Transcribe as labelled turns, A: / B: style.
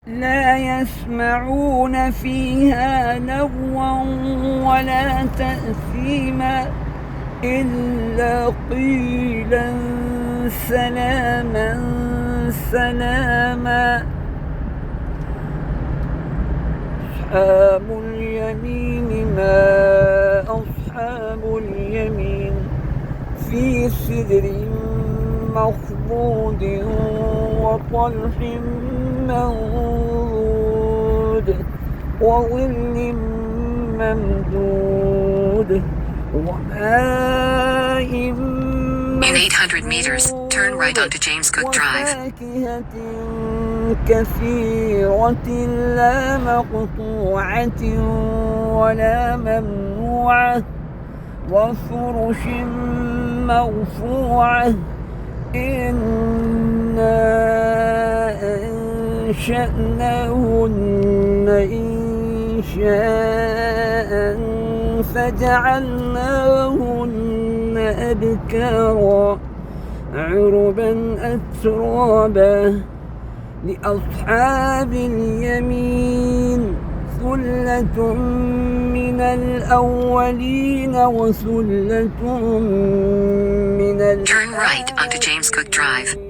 A: لا يسمعون فيها لغوا ولا تأثيما إلا قيلا سلاما سلاما. أصحاب اليمين ما أصحاب اليمين في سدر مخضود وطلح منضود وظل ممدود وماء
B: In 800 meters, turn right onto James Cook Drive.
A: وفاكهة كثيرة لا مقطوعة ولا ممنوعة وفرش مرفوعة. إنا أنشأناهن إنشاء فجعلناهن أبكارا عربا أترابا. لأصحاب اليمين ثلة من الأولين وثلة من
B: Turn right onto James Cook Drive.